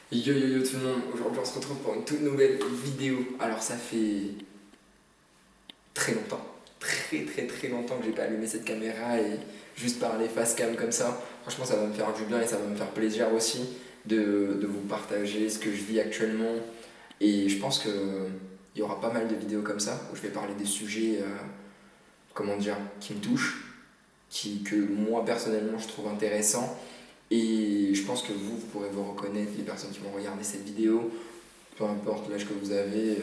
Yo yo yo tout le monde, aujourd'hui on se retrouve pour une toute nouvelle vidéo. Alors ça fait très longtemps, très longtemps que j'ai pas allumé cette caméra et juste parler face cam comme ça. Franchement ça va me faire du bien et ça va me faire plaisir aussi de vous partager ce que je vis actuellement. Et je pense qu'il y aura pas mal de vidéos comme ça où je vais parler des sujets, comment dire, qui me touchent, que moi personnellement je trouve intéressants. Et je pense que vous pourrez vous reconnaître, les personnes qui vont regarder cette vidéo, peu importe l'âge que vous avez,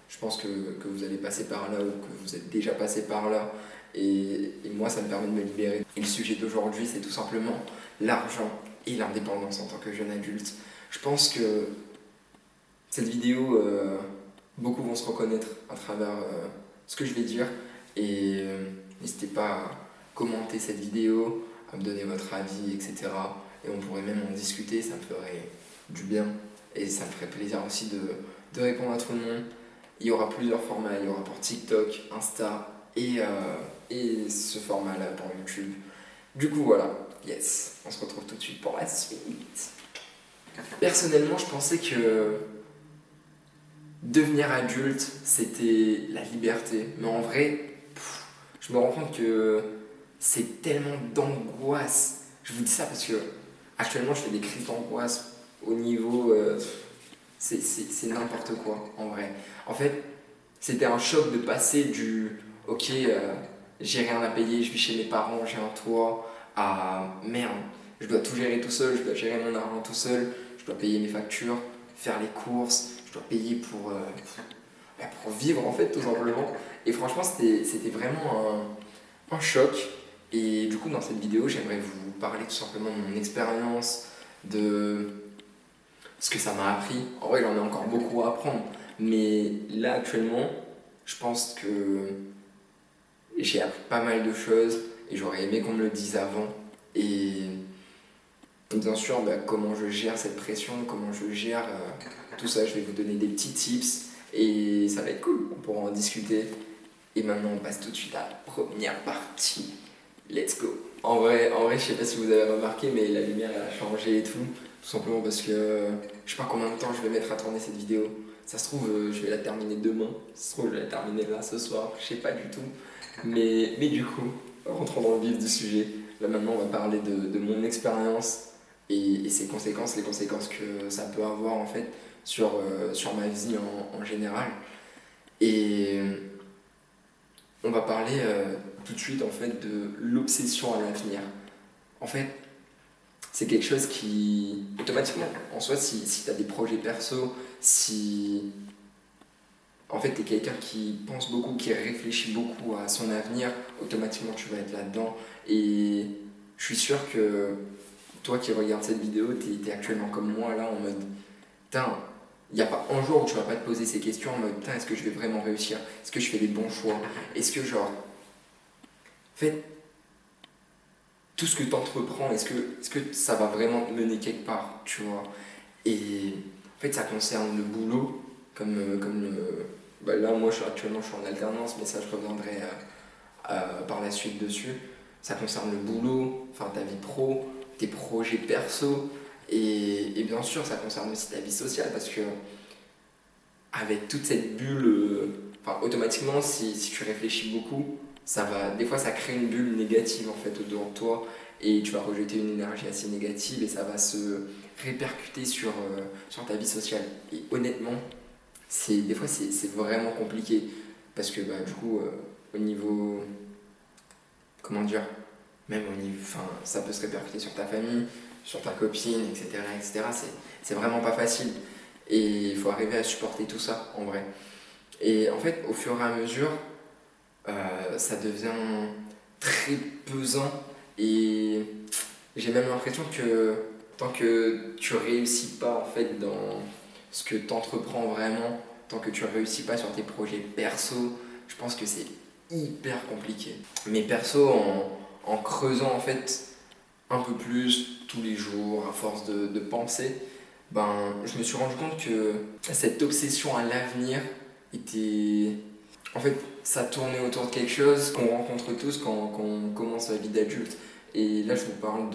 je pense que vous allez passer par là ou que vous êtes déjà passé par là. Et moi, ça me permet de me libérer. Et le sujet d'aujourd'hui, c'est tout simplement l'argent et l'indépendance en tant que jeune adulte. Je pense que cette vidéo, beaucoup vont se reconnaître à travers ce que je vais dire. Et n'hésitez pas à commenter cette vidéo, à me donner votre avis, etc. Et on pourrait même en discuter, ça me ferait du bien. Et ça me ferait plaisir aussi de répondre à tout le monde. Il y aura plusieurs formats, il y aura pour TikTok, Insta et ce format-là pour YouTube. Du coup voilà, yes, on se retrouve tout de suite pour la suite. Personnellement, je pensais que devenir adulte, c'était la liberté. Mais en vrai, je me rends compte que c'est tellement d'angoisse. Je vous dis ça parce que actuellement, je fais des crises d'angoisse au niveau... c'est n'importe quoi, en vrai. En fait, c'était un choc de passer du ok, j'ai rien à payer, je vis chez mes parents, j'ai un toit, à merde, je dois tout gérer tout seul, je dois gérer mon argent tout seul, je dois payer mes factures, faire les courses, je dois payer pour vivre en fait, tout simplement. Et franchement, c'était vraiment un choc. Et du coup, dans cette vidéo, j'aimerais vous parler tout simplement de mon expérience, de ce que ça m'a appris. En vrai, j'en ai encore beaucoup à apprendre. Mais là, actuellement, je pense que j'ai appris pas mal de choses et j'aurais aimé qu'on me le dise avant. Et bien sûr, comment je gère cette pression, comment je gère tout ça, je vais vous donner des petits tips et ça va être cool, on pourra en discuter. Et maintenant, on passe tout de suite à la première partie. Let's go. En vrai, je sais pas si vous avez remarqué, mais la lumière elle a changé et tout. Tout simplement parce que je sais pas combien de temps je vais mettre à tourner cette vidéo. Ça se trouve, je vais la terminer demain. Ça se trouve, je vais la terminer là ce soir. Je sais pas du tout. Mais du coup, rentrons dans le vif du sujet. Là maintenant, on va parler de mon expérience et ses conséquences, les conséquences que ça peut avoir en fait sur ma vie en général. Et on va parler tout de suite en fait de l'obsession à l'avenir. En fait, c'est quelque chose qui, automatiquement, en soi, si tu as des projets perso, si en fait tu es quelqu'un qui pense beaucoup, qui réfléchit beaucoup à son avenir, automatiquement tu vas être là-dedans. Et je suis sûr que toi qui regardes cette vidéo, tu es actuellement comme moi là en mode, putain, il n'y a pas un jour où tu vas pas te poser ces questions en mode, putain, est-ce que je vais vraiment réussir? Est-ce que je fais les bons choix? Est-ce que genre, en fait, tout ce que tu entreprends, est-ce que ça va vraiment te mener quelque part, tu vois? Et en fait, ça concerne le boulot, là, moi, actuellement, je suis en alternance, mais ça, je reviendrai par la suite dessus. Ça concerne le boulot, enfin, ta vie pro, tes projets perso, et bien sûr, ça concerne aussi ta vie sociale, parce que avec toute cette bulle, automatiquement, si tu réfléchis beaucoup, des fois, ça crée une bulle négative, en fait, autour de toi, et tu vas rejeter une énergie assez négative, et ça va se répercuter sur ta vie sociale. Et honnêtement, des fois, c'est vraiment compliqué, parce que, du coup, au niveau, comment dire, même au niveau, ça peut se répercuter sur ta famille, sur ta copine, etc., etc. C'est vraiment pas facile. Et il faut arriver à supporter tout ça, en vrai. Et en fait, au fur et à mesure, ça devient très pesant et j'ai même l'impression que tant que tu réussis pas en fait dans ce que tu entreprends vraiment, tant que tu réussis pas sur tes projets perso, je pense que c'est hyper compliqué. Mais perso, en creusant en fait un peu plus tous les jours, à force de penser, je me suis rendu compte que cette obsession à l'avenir était... En fait, ça tournait autour de quelque chose qu'on rencontre tous quand on commence la vie d'adulte. Et là, je vous parle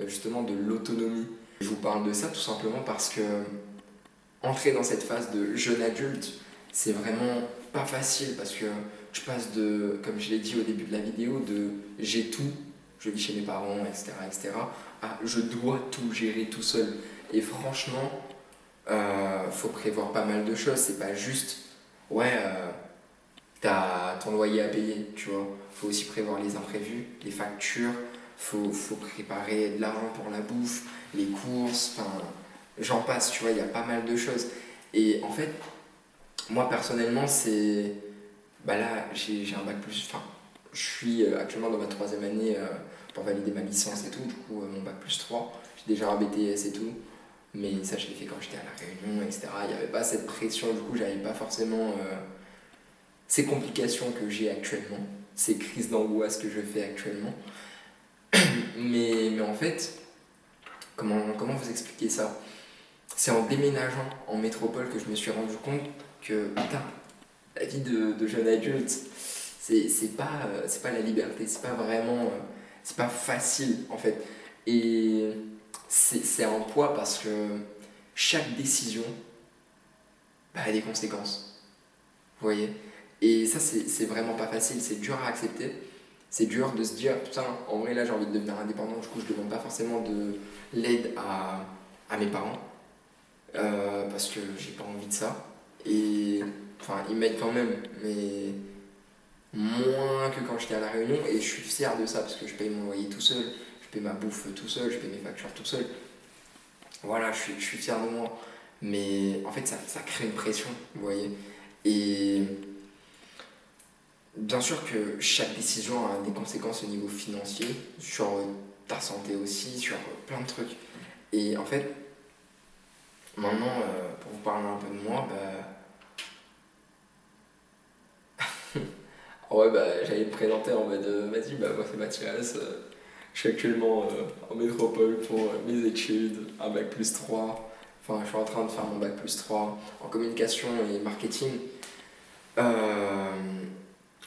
justement de l'autonomie. Je vous parle de ça tout simplement parce que entrer dans cette phase de jeune adulte, c'est vraiment pas facile parce que tu passes de, comme je l'ai dit au début de la vidéo, de j'ai tout, je vis chez mes parents, etc., etc., à je dois tout gérer tout seul. Et franchement, faut prévoir pas mal de choses. C'est pas juste, ouais, t'as ton loyer à payer, tu vois. Faut aussi prévoir les imprévus, les factures, faut préparer de l'argent pour la bouffe, les courses, enfin, j'en passe, tu vois, il y a pas mal de choses. Et en fait, moi personnellement, c'est. Bah là, j'ai un bac plus. Enfin, je suis actuellement dans ma troisième année pour valider ma licence et tout, du coup, mon bac plus 3. J'ai déjà un BTS et tout, mais ça, je l'ai fait quand j'étais à La Réunion, etc. Il n'y avait pas cette pression, du coup, j'avais pas forcément ces complications que j'ai actuellement, ces crises d'angoisse que je fais actuellement. Mais en fait, comment vous expliquer ça? C'est en déménageant en métropole que je me suis rendu compte que, putain, la vie de jeune adulte, c'est pas la liberté, c'est pas vraiment. C'est pas facile en fait. Et c'est un poids parce que chaque décision a des conséquences. Vous voyez? Et ça, c'est vraiment pas facile, c'est dur à accepter. C'est dur de se dire, putain, en vrai, là, j'ai envie de devenir indépendant, du coup, je demande pas forcément de l'aide à mes parents, parce que j'ai pas envie de ça. Et, enfin, ils m'aident quand même, mais moins que quand j'étais à La Réunion, et je suis fier de ça, parce que je paye mon loyer tout seul, je paye ma bouffe tout seul, je paye mes factures tout seul. Voilà, je suis fier de moi. Mais en fait, ça crée une pression, vous voyez. Et bien sûr que chaque décision a des conséquences au niveau financier, sur ta santé aussi, sur plein de trucs. Et en fait, maintenant, pour vous parler un peu de moi, ouais, j'allais me présenter en mode vas-y, moi c'est Mathias, je suis actuellement en métropole pour mes études, un bac plus 3. Enfin, je suis en train de faire mon bac plus 3 en communication et marketing. Euh,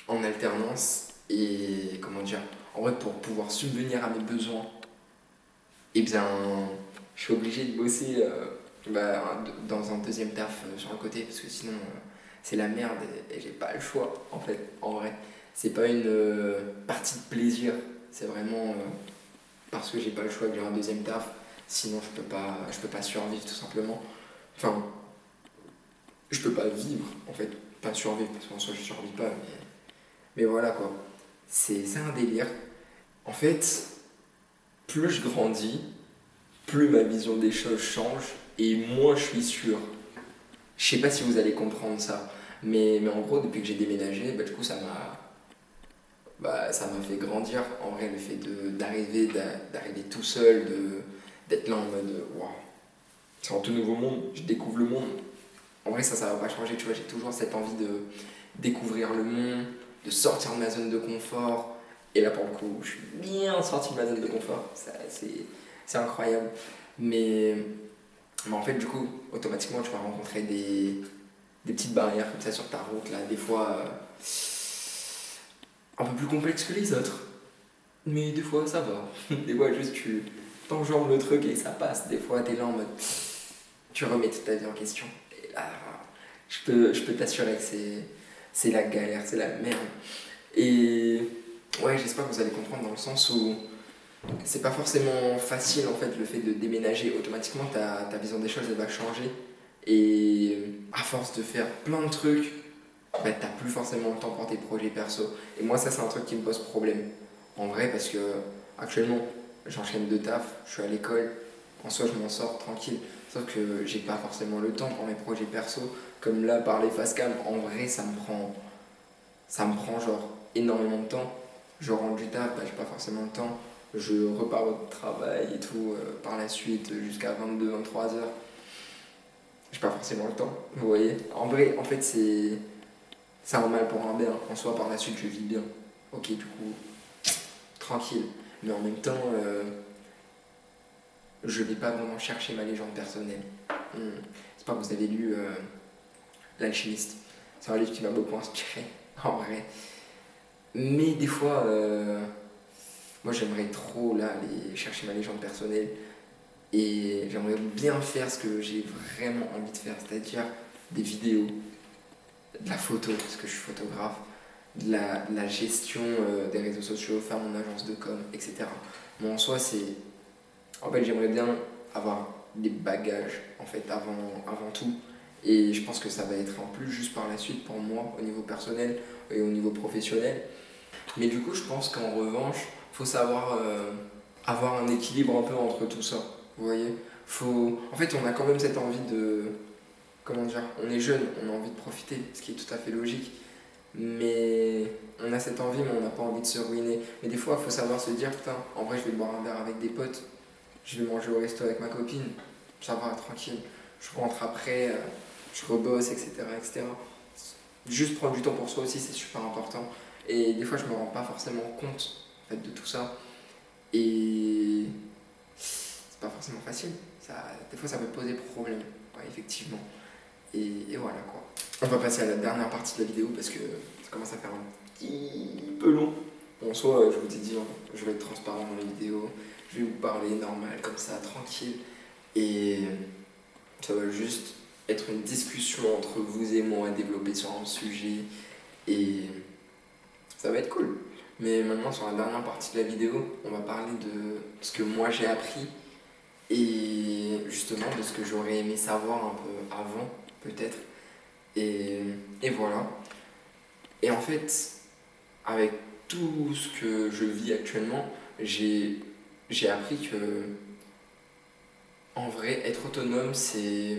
en alternance et comment dire, en vrai pour pouvoir subvenir à mes besoins, et bien je suis obligé de bosser dans un deuxième taf sur le côté parce que sinon c'est la merde et j'ai pas le choix en fait en vrai. C'est pas une partie de plaisir, c'est vraiment parce que j'ai pas le choix que j'ai un deuxième taf, sinon je peux pas survivre tout simplement. Enfin, je peux pas vivre en fait, pas survivre parce qu'en soi je survis pas, mais voilà quoi. C'est un délire. En fait, plus je grandis, plus ma vision des choses change et moins je suis sûr. Je sais pas si vous allez comprendre ça, mais en gros, depuis que j'ai déménagé, du coup, ça m'a fait grandir. En vrai, le fait d'arriver tout seul, d'être là en mode waouh, c'est un tout nouveau monde, je découvre le monde. En vrai, ça va pas changer, tu vois, j'ai toujours cette envie de découvrir le monde, de sortir de ma zone de confort. Et là, pour le coup, je suis bien sorti de ma zone de confort. C'est incroyable. Mais, mais en fait, du coup, automatiquement, tu vas rencontrer des petites barrières comme ça sur ta route, là, des fois un peu plus complexes que les autres. Mais des fois, ça va. Des fois, juste tu t'enjambes le truc et ça passe. Des fois, t'es là en mode. Tu remets toute ta vie en question. Et là, je peux t'assurer que c'est la galère, c'est la merde. Et ouais, j'espère que vous allez comprendre dans le sens où c'est pas forcément facile en fait le fait de déménager. Automatiquement, ta vision des choses elle va changer. Et à force de faire plein de trucs, t'as plus forcément le temps pour tes projets perso. Et moi, ça, c'est un truc qui me pose problème. En vrai, parce que actuellement, j'enchaîne deux tafs, je suis à l'école, en soi, je m'en sors tranquille. Sauf que j'ai pas forcément le temps pour mes projets perso. Comme là, par les facecam, en vrai, ça me prend genre énormément de temps. Je rentre du taf, j'ai pas forcément le temps. Je repars au travail et tout par la suite jusqu'à 22-23 heures. J'ai pas forcément le temps, vous voyez. En vrai, en fait, c'est un mal pour un bien. En soi, par la suite, je vis bien. Ok, du coup, tranquille. Mais en même temps, je vais pas vraiment chercher ma légende personnelle. J'espère que vous avez lu L'Alchimiste. C'est un livre qui m'a beaucoup inspiré, en vrai. Mais des fois, moi j'aimerais trop là aller chercher ma légende personnelle Et j'aimerais bien faire ce que j'ai vraiment envie de faire, c'est-à-dire des vidéos, de la photo, parce que je suis photographe, de la gestion des réseaux sociaux, faire mon agence de com, etc. Mais en soi, en fait, j'aimerais bien avoir des bagages, en fait, avant tout. Et je pense que ça va être un plus juste par la suite pour moi, au niveau personnel et au niveau professionnel. Mais du coup, je pense qu'en revanche, il faut savoir avoir un équilibre un peu entre tout ça. Vous voyez, en fait, on a quand même cette envie de. Comment dire? On est jeune, on a envie de profiter, ce qui est tout à fait logique. Mais on a cette envie, mais on n'a pas envie de se ruiner. Mais des fois, il faut savoir se dire, putain, en vrai, je vais boire un verre avec des potes, je vais manger au resto avec ma copine, ça va, tranquille. Je rentre après, je rebosse, etc., etc. Juste prendre du temps pour soi aussi, c'est super important. Et des fois, je me rends pas forcément compte en fait, de tout ça. Et c'est pas forcément facile. Des fois, ça peut poser problème, ouais, effectivement. Et voilà quoi. On va passer à la dernière partie de la vidéo parce que ça commence à faire un petit peu long. En soi, je vous ai dit, hein, je vais être transparent dans les vidéos. Je vais vous parler normal, comme ça, tranquille. Et ça va juste être une discussion entre vous et moi, développer sur un sujet. Et ça va être cool. Mais maintenant, sur la dernière partie de la vidéo, on va parler de ce que moi j'ai appris et justement de ce que j'aurais aimé savoir un peu avant, peut-être. Et voilà. Et en fait, avec tout ce que je vis actuellement, j'ai appris que, en vrai, être autonome, c'est.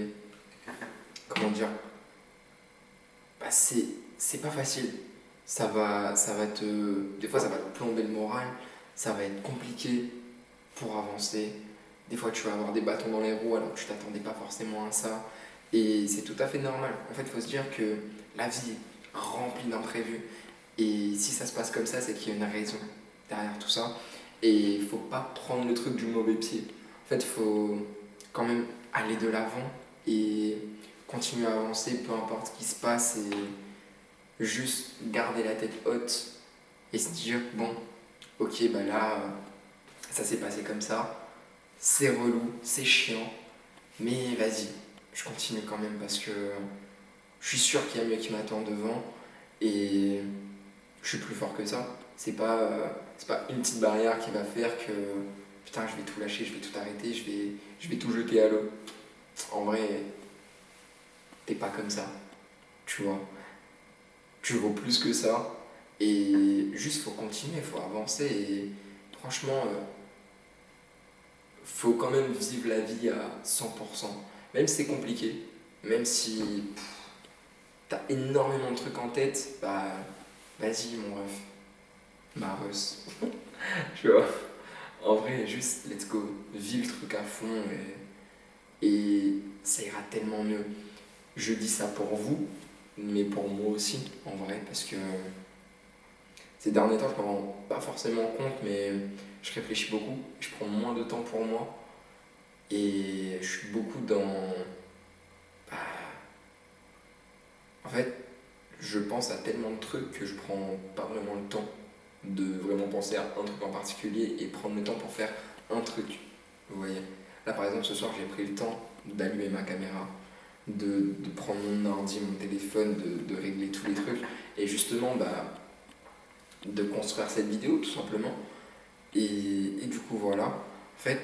Comment dire? Bah, c'est pas facile. Ça va des fois, ça va te plomber le moral, ça va être compliqué pour avancer. Des fois, tu vas avoir des bâtons dans les roues alors que tu t'attendais pas forcément à ça. Et c'est tout à fait normal. En fait, il faut se dire que la vie est remplie d'imprévus. Et si ça se passe comme ça, c'est qu'il y a une raison derrière tout ça. Et il faut pas prendre le truc du mauvais pied. En fait, il faut quand même aller de l'avant et continuer à avancer, peu importe ce qui se passe, et juste garder la tête haute et se dire, bon, ok, bah là, ça s'est passé comme ça, c'est relou, c'est chiant, mais vas-y, je continue quand même parce que je suis sûr qu'il y a mieux qui m'attend devant et je suis plus fort que ça. C'est pas une petite barrière qui va faire que putain, je vais tout lâcher, je vais tout arrêter, je vais tout jeter à l'eau. En vrai, t'es pas comme ça, tu vois. Tu vaux plus que ça et juste faut continuer, faut avancer et franchement, faut quand même vivre la vie à 100%. Même si c'est compliqué, même si t'as énormément de trucs en tête, bah vas-y mon ref, ma russe. Tu vois, en vrai, juste let's go, vis le truc à fond et ça ira tellement mieux. Je dis ça pour vous, mais pour moi aussi, en vrai, parce que ces derniers temps, je me rends pas forcément compte, mais je réfléchis beaucoup, je prends moins de temps pour moi et je suis beaucoup dans. Bah, en fait, je pense à tellement de trucs que je prends pas vraiment le temps de vraiment penser à un truc en particulier et prendre le temps pour faire un truc. Vous voyez? Là, par exemple, ce soir, j'ai pris le temps d'allumer ma caméra, de prendre mon ordi, mon téléphone, de régler tous les trucs et justement, bah, de construire cette vidéo tout simplement. Et du coup, voilà. En fait,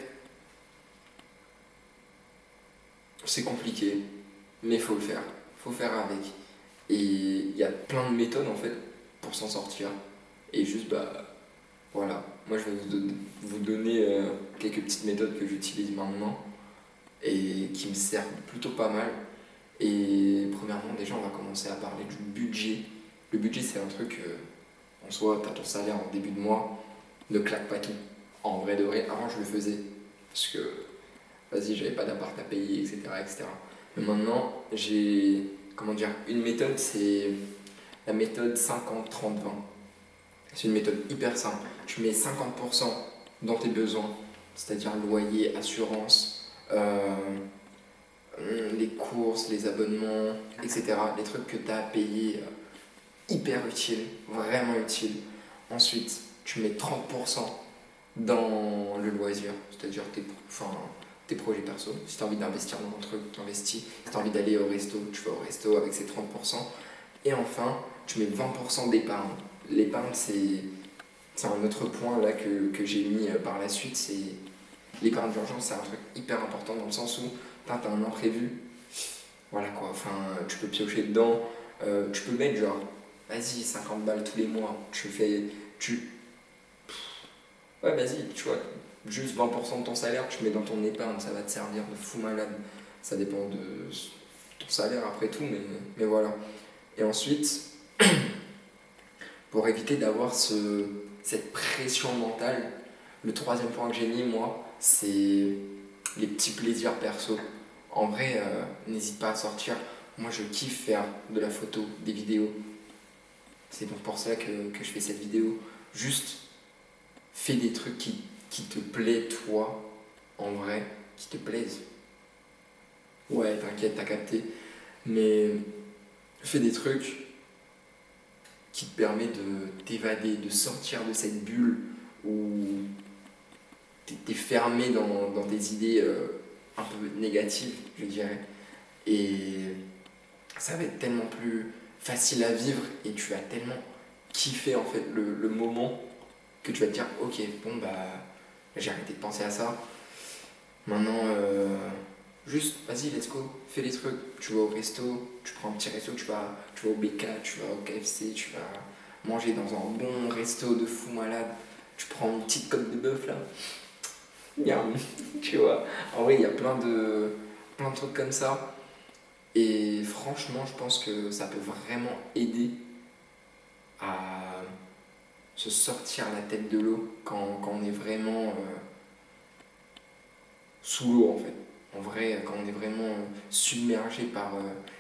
c'est compliqué, mais il faut le faire. Il faut faire avec. Et il y a plein de méthodes en fait pour s'en sortir. Et juste, bah voilà. Moi, je vais vous donner quelques petites méthodes que j'utilise maintenant et qui me servent plutôt pas mal. Et premièrement, déjà, on va commencer à parler du budget. Le budget, c'est un truc, en soi, t'as ton salaire en début de mois, ne claque pas tout. En vrai de vrai, avant, je le faisais. Parce que, vas-y, j'avais pas d'appart à payer, etc., etc. Mais maintenant, j'ai, comment dire, une méthode, c'est la méthode 50-30-20. C'est une méthode hyper simple. Tu mets 50% dans tes besoins, c'est-à-dire loyer, assurance, les courses, les abonnements, etc. Les trucs que tu as à payer, hyper utiles, vraiment utiles. Ensuite, tu mets 30% dans le loisir, c'est-à-dire tes projets perso. Si tu as envie d'investir dans un truc, tu investis. Si tu as envie d'aller au resto, tu vas au resto avec ces 30%. Et enfin, tu mets 20% d'épargne. L'épargne, c'est un autre point là que j'ai mis par la suite. C'est l'épargne d'urgence, c'est un truc hyper important dans le sens où tu as un imprévu. Voilà quoi, enfin, tu peux piocher dedans. Tu peux mettre genre, vas-y, 50 balles tous les mois. Ouais, vas-y, tu vois, juste 20% de ton salaire, tu mets dans ton épargne, ça va te servir de fou malade. Ça dépend de ton salaire après tout, mais voilà. Et ensuite, pour éviter d'avoir cette pression mentale, le troisième point que j'ai mis, moi, c'est les petits plaisirs perso. En vrai, n'hésite pas à sortir. Moi, je kiffe faire de la photo, des vidéos. C'est donc pour ça que je fais cette vidéo. Juste, fais des trucs qui te plaisent, toi, en vrai, qui te plaisent. Ouais, t'inquiète, t'as capté. Mais fais des trucs qui te permettent de t'évader, de sortir de cette bulle où t'es fermé dans tes idées un peu négatives, je dirais. Et ça va être tellement plus facile à vivre et tu vas tellement kiffer en fait le moment que tu vas te dire ok, bon bah j'ai arrêté de penser à ça. Maintenant, juste vas-y, let's go, fais les trucs. Tu vas au resto, tu prends un petit resto, tu vas au BK, tu vas au KFC, tu vas manger dans un bon resto de fou malade. Tu prends une petite côte de bœuf là. Miam, tu vois. En vrai, il y a plein de trucs comme ça. Et franchement, je pense que ça peut vraiment aider à se sortir la tête de l'eau quand on est vraiment sous l'eau en fait. En vrai, quand on est vraiment submergé par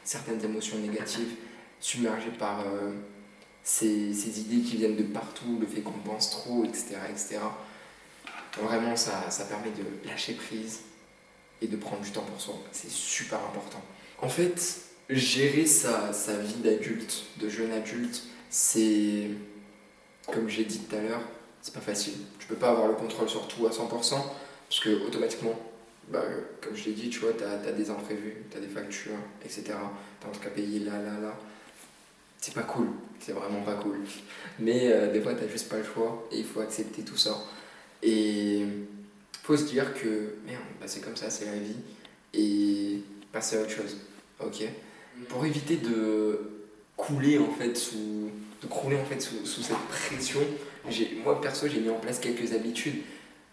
certaines émotions négatives, submergé par ces idées qui viennent de partout, le fait qu'on pense trop, etc. etc. Vraiment, ça permet de lâcher prise et de prendre du temps pour soi. C'est super important. En fait, gérer sa vie d'adulte, de jeune adulte, c'est, comme j'ai dit tout à l'heure, c'est pas facile. Tu peux pas avoir le contrôle sur tout à 100%, parce que automatiquement, bah, comme je l'ai dit, tu vois, t'as des imprévus, t'as des factures, etc. T'as un truc à payer là. C'est pas cool, c'est vraiment pas cool. Mais des fois, t'as juste pas le choix et il faut accepter tout ça. Et faut se dire que, merde, bah, c'est comme ça, c'est la vie. Et passer à autre chose. Ok. Pour éviter de couler en fait sous cette pression, moi perso j'ai mis en place quelques habitudes,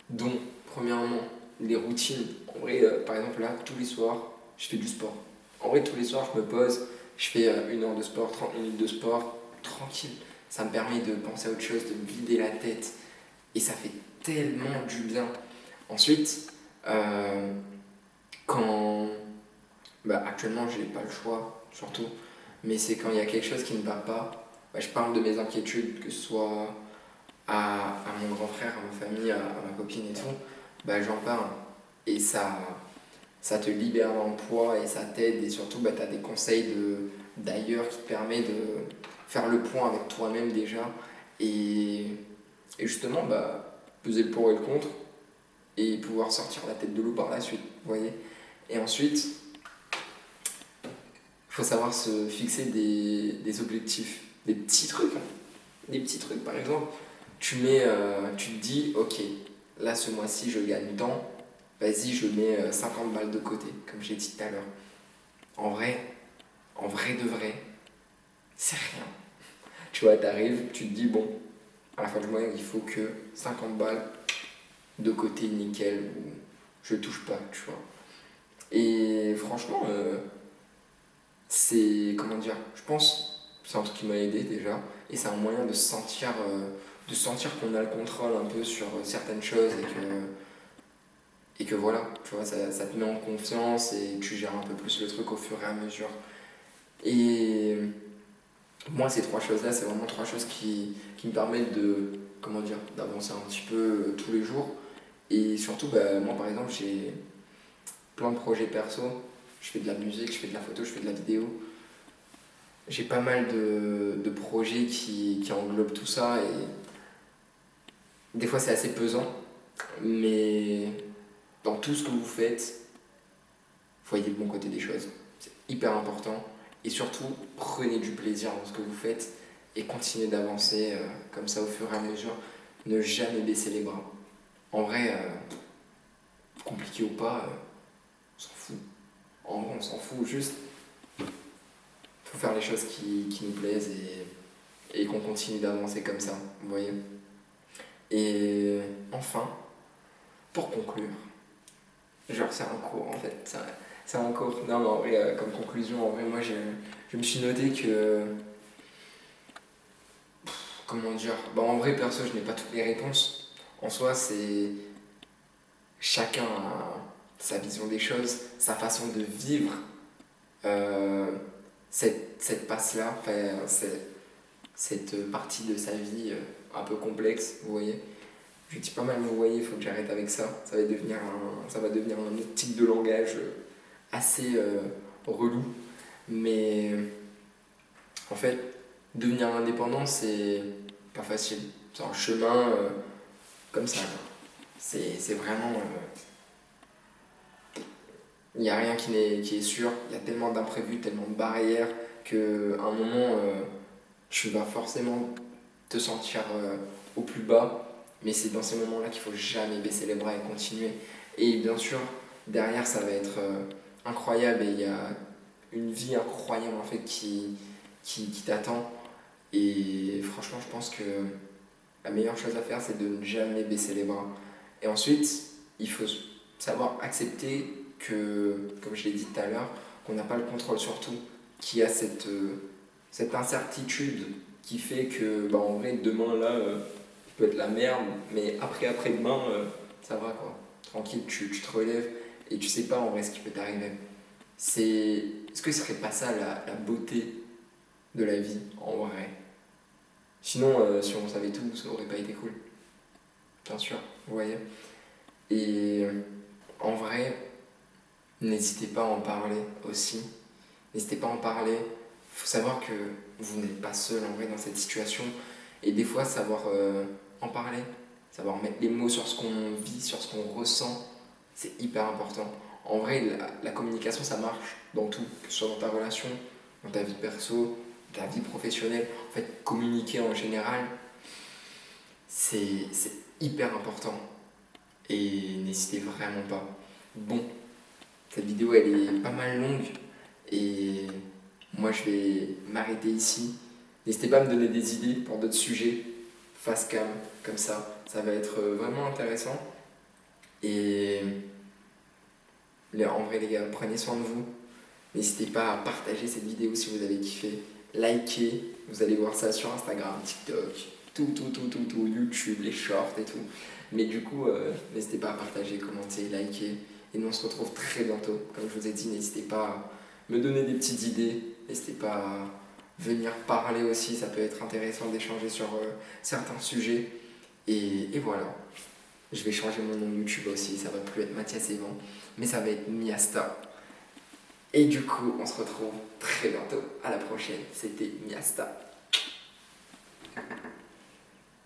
dont premièrement les routines. En vrai, par exemple là, tous les soirs, je fais du sport. En vrai, tous les soirs, je me pose, je fais 1 heure de sport, 30 minutes de sport, tranquille. Ça me permet de penser à autre chose, de me vider la tête. Et ça fait tellement du bien. Ensuite, quand actuellement, j'ai pas le choix, surtout. Mais c'est quand il y a quelque chose qui ne va pas, je parle de mes inquiétudes, que ce soit à mon grand frère, à ma famille, à ma copine et tout, j'en parle. Et ça te libère dans le poids et ça t'aide. Et surtout, tu as des conseils d'ailleurs qui te permettent de faire le point avec toi-même déjà. Et justement, peser le pour et le contre et pouvoir sortir la tête de l'eau par la suite, vous voyez. Et ensuite, faut savoir se fixer des objectifs, des petits trucs. Des petits trucs, par exemple, tu te dis, ok, là ce mois-ci je gagne tant, vas-y, je mets 50 balles de côté, comme j'ai dit tout à l'heure. En vrai de vrai, c'est rien. Tu vois, t'arrives, tu te dis, bon, à la fin du mois, il faut que 50 balles de côté, nickel, ou je touche pas, tu vois. Et franchement, c'est, comment dire, je pense, c'est un truc qui m'a aidé déjà, et c'est un moyen de sentir qu'on a le contrôle un peu sur certaines choses et que voilà, tu vois, ça te met en confiance et tu gères un peu plus le truc au fur et à mesure. Et moi, ces 3 choses-là, c'est vraiment 3 choses qui me permettent comment dire, d'avancer un petit peu tous les jours. Et surtout, moi par exemple, j'ai plein de projets perso. Je fais de la musique, je fais de la photo, je fais de la vidéo. J'ai pas mal de projets qui englobent tout ça et des fois c'est assez pesant, mais dans tout ce que vous faites, voyez le bon côté des choses. C'est hyper important. Et surtout, prenez du plaisir dans ce que vous faites et continuez d'avancer comme ça au fur et à mesure. Ne jamais baisser les bras. En vrai, compliqué ou pas, on s'en fout. En vrai, on s'en fout. Juste, faut faire les choses qui nous plaisent et qu'on continue d'avancer comme ça. Vous voyez. Et enfin, pour conclure, genre c'est un cours en fait. C'est un cours. Non, mais en vrai, comme conclusion, en vrai, moi je me suis noté que. Comment dire? Bah, en vrai, perso, je n'ai pas toutes les réponses. En soi, c'est. Chacun a sa vision des choses, sa façon de vivre euh, cette passe-là, enfin, cette partie de sa vie un peu complexe, vous voyez. Je dis pas mal, vous voyez, il faut que j'arrête avec ça. Ça va devenir un autre type de langage assez relou. Mais en fait, devenir indépendant, c'est pas facile. C'est un chemin comme ça. C'est vraiment. Il n'y a rien qui est sûr. Il y a tellement d'imprévus, tellement de barrières qu'à un moment, tu vas forcément te sentir au plus bas. Mais c'est dans ces moments-là qu'il faut jamais baisser les bras et continuer. Et bien sûr, derrière, ça va être incroyable et il y a une vie incroyable en fait qui t'attend. Et franchement, je pense que la meilleure chose à faire, c'est de ne jamais baisser les bras. Et ensuite, il faut savoir accepter que, comme je l'ai dit tout à l'heure, qu'on n'a pas le contrôle sur tout, qu'il y a cette incertitude qui fait que, bah, en vrai, demain, là, peut être la merde, mais après-demain, ça va, quoi. Tranquille, tu te relèves et tu sais pas, en vrai, ce qui peut t'arriver. Est-ce que ce serait pas ça la beauté de la vie, en vrai? Sinon, si on savait tout, ça aurait pas été cool. Bien sûr, vous voyez. Et en vrai, n'hésitez pas à en parler aussi. N'hésitez pas à en parler. Il faut savoir que vous n'êtes pas seul en vrai dans cette situation. Et des fois, savoir en parler, savoir mettre les mots sur ce qu'on vit, sur ce qu'on ressent, c'est hyper important. En vrai, la communication, ça marche dans tout, que ce soit dans ta relation, dans ta vie perso, ta vie professionnelle. En fait, communiquer en général, c'est hyper important. Et n'hésitez vraiment pas. Bon, cette vidéo elle est pas mal longue et moi je vais m'arrêter ici. N'hésitez pas à me donner des idées pour d'autres sujets, face cam, comme ça va être vraiment intéressant. Et en vrai les gars, prenez soin de vous. N'hésitez pas à partager cette vidéo si vous avez kiffé, likez, vous allez voir ça sur Instagram, TikTok, tout, YouTube, les shorts et tout. Mais du coup, n'hésitez pas à partager, commenter, liker. Et nous on se retrouve très bientôt. Comme je vous ai dit, n'hésitez pas à me donner des petites idées. N'hésitez pas à venir parler aussi. Ça peut être intéressant d'échanger sur certains sujets. Et voilà. Je vais changer mon nom YouTube aussi. Ça va plus être Mathias Evan, mais ça va être Miasta. Et du coup, on se retrouve très bientôt. À la prochaine. C'était Miasta.